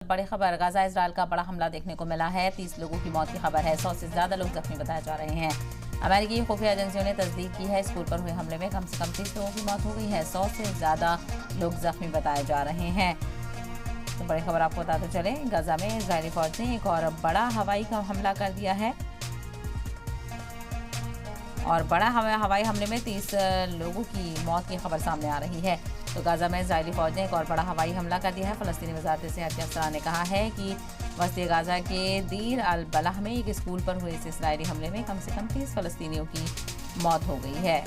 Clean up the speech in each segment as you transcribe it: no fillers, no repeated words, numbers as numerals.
बड़ी खबर Gaza Israel का बड़ा हमला देखने को मिला है। 30 लोगों की मौत की खबर है। 100 से ज्यादा लोग जख्मी बताए जा रहे हैं। अमेरिकी खुफिया एजेंसियों ने तस्दीक की है स्कूल पर हुए हमले में कम से कम 30 लोगों की मौत हो गई है। 100 से ज्यादा लोग जख्मी बताए जा रहे हैं। तो बड़ी खबर आपको बताते चले, गाजा में इजरायली फौज ने एक और बड़ा हवाई हमला कर दिया है और बड़ा हवाई हमले में 30 लोगों की मौत की खबर सामने आ रही है। तो गाजा में इजरायली फौज ने एक और बड़ा हवाई हमला कर दिया है। फ़लस्तीनी वज़ारत सेहत के अफसरान ने कहा है कि वस्ती गाजा के दीर अल बलाह में एक स्कूल पर हुए इस इजरायली हमले में कम से कम 30 फ़लस्तीनियों की मौत हो गई है।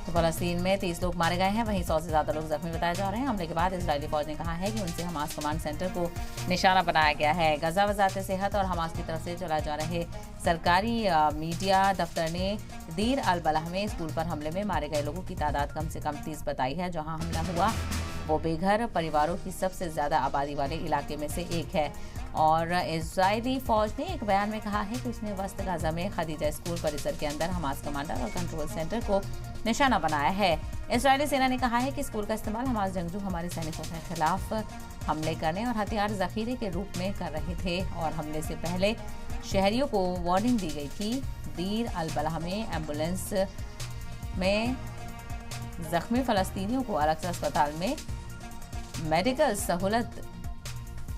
तो फ़लस्तीन में 30 लोग मारे गए हैं, वहीं 100 से ज़्यादा लोग जख्मी बताए जा रहे हैं। हमले के बाद इजरायली फौज ने कहा है कि उनसे हमास कमांड सेंटर को निशाना बनाया गया है। गाजा वज़ारत सेहत और हमास की तरफ से चलाए जा रहे सरकारी मीडिया दफ्तर ने दीर अल बलाह में स्कूल पर हमले में मारे गए लोगों की तादाद कम से कम 30 बताई है। जहां हमला हुआ वो बेघर परिवारों की सबसे ज़्यादा आबादी वाले इलाके में से एक है। और इजरायली फौज ने एक बयान में कहा है कि उसने वस्त गाजा में खदीजा स्कूल परिसर के अंदर हमास कमांडर और कंट्रोल सेंटर को निशाना बनाया है। इजरायली सेना ने कहा है कि स्कूल का इस्तेमाल हमास जंगजू हमारे सैनिकों के खिलाफ हमले करने और हथियार जखीरे के रूप में कर रहे थे और हमले से पहले शहरियों को वार्निंग दी गई थी। दीर अल बलाह में एम्बुलेंस में जख्मी फ़लस्तीनियों को अलग से अस्पताल में मेडिकल सहूलत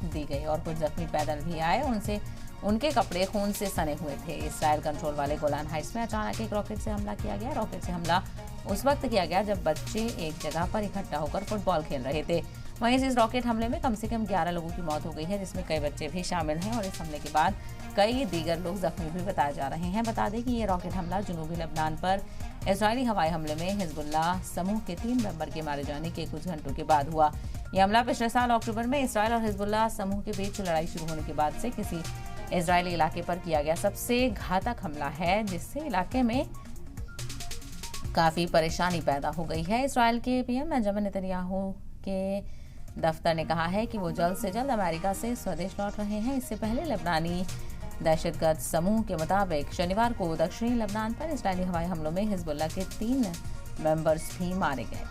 दी गई और कुछ जख्मी पैदल भी आए। उनके कपड़े खून से सने हुए थे। इसराइल कंट्रोल वाले गोलान हाइट्स में अचानक एक रॉकेट से हमला किया गया। रॉकेट से हमला उस वक्त किया गया जब बच्चे एक जगह पर इकट्ठा होकर फुटबॉल खेल रहे थे। वहीं इस रॉकेट हमले में कम से कम 11 लोगों की मौत हो गई है, जिसमें कई बच्चे भी शामिल हैं और इस हमले के बाद कई दीगर लोग जख्मी भी बताए जा रहे हैं। बता दें कि ये रॉकेट हमला जनूबी लेबनान पर इजरायली हवाई हमले में हिजबुल्लाह समूह के 3 मेंबर के मारे जाने के कुछ घंटों के बाद हुआ। यह हमला पिछले साल अक्टूबर में इसराइल और हिजबुल्लाह समूह के बीच लड़ाई शुरू होने के बाद से किसी इजरायली इलाके पर किया गया सबसे घातक हमला है, जिससे इलाके में काफी परेशानी पैदा हो गई है। इसराइल के पीएम बेंजामिन नेतन्याहू के दफ्तर ने कहा है कि वो जल्द से जल्द अमेरिका से स्वदेश लौट रहे हैं। इससे पहले लेबनानी दहशतगर्द समूह के मुताबिक शनिवार को दक्षिणी लेबनान पर इजरायली हवाई हमलों में हिजबुल्लाह के 3 मेंबर्स भी मारे गए।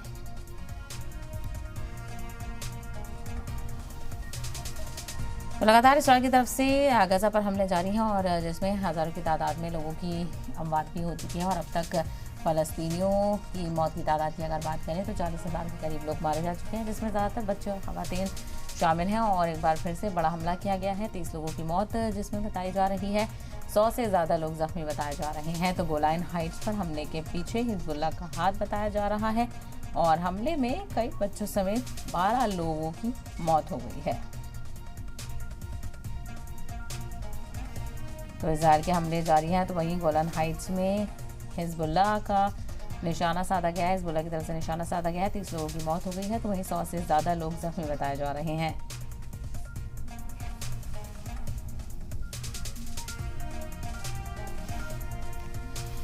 तो लगातार इसराइल की तरफ से गाजा पर हमले जारी हैं और जिसमें हज़ारों की तादाद में लोगों की अमवात भी हो चुकी है और अब तक फ़लस्तीनियों की मौत की तादाद की अगर बात करें तो 40,000 के करीब लोग मारे जा चुके हैं, जिसमें ज़्यादातर बच्चे और ख़वातीन शामिल हैं। और एक बार फिर से बड़ा हमला किया गया है। 30 लोगों की मौत जिसमें बताई जा रही है। 100 से ज़्यादा लोग जख्मी बताए जा रहे हैं। तो गोलान हाइट्स पर हमले के पीछे हिजबुल्लाह का हाथ बताया जा रहा है और हमले में कई बच्चों समेत 12 लोगों की मौत हो गई है। तो इजराइल के हमले जारी हैं, तो वहीं गोलान हाइट्स में हिजबुल्लाह का निशाना साधा गया है। हिजबुल्लाह की तरफ से निशाना साधा गया है। 30 लोगों की मौत हो गई है, तो वहीं 100 से ज़्यादा लोग जख्मी बताए जा रहे हैं।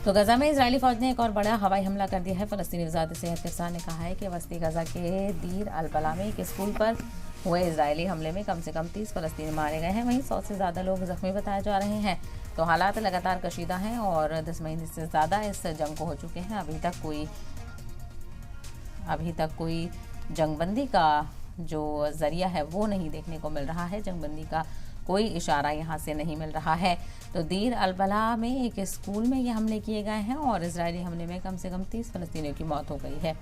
तो गजा में इजरायली फौज ने एक और बड़ा हवाई हमला कर दिया है। फ़लस्तीनी वज़ारत सेहत के अफसर ने कहा है कि वस्ती गजा के दीर अल बलाह में एक स्कूल पर हुए इजरायली हमले में कम से कम 30 फ़लस्तीनी मारे गए हैं, वहीं 100 से ज़्यादा लोग जख्मी बताए जा रहे हैं। तो हालात लगातार कशीदा हैं और 10 महीने से ज़्यादा इस जंग को हो चुके हैं। अभी तक कोई जंगबंदी का जो ज़रिया है वो नहीं देखने को मिल रहा है। जंगबंदी का कोई इशारा यहाँ से नहीं मिल रहा है। तो दीर अल बलाह में एक स्कूल में ये हमले किए गए हैं और इजरायली हमले में कम से कम 30 फ़लस्तीनियों की मौत हो गई है।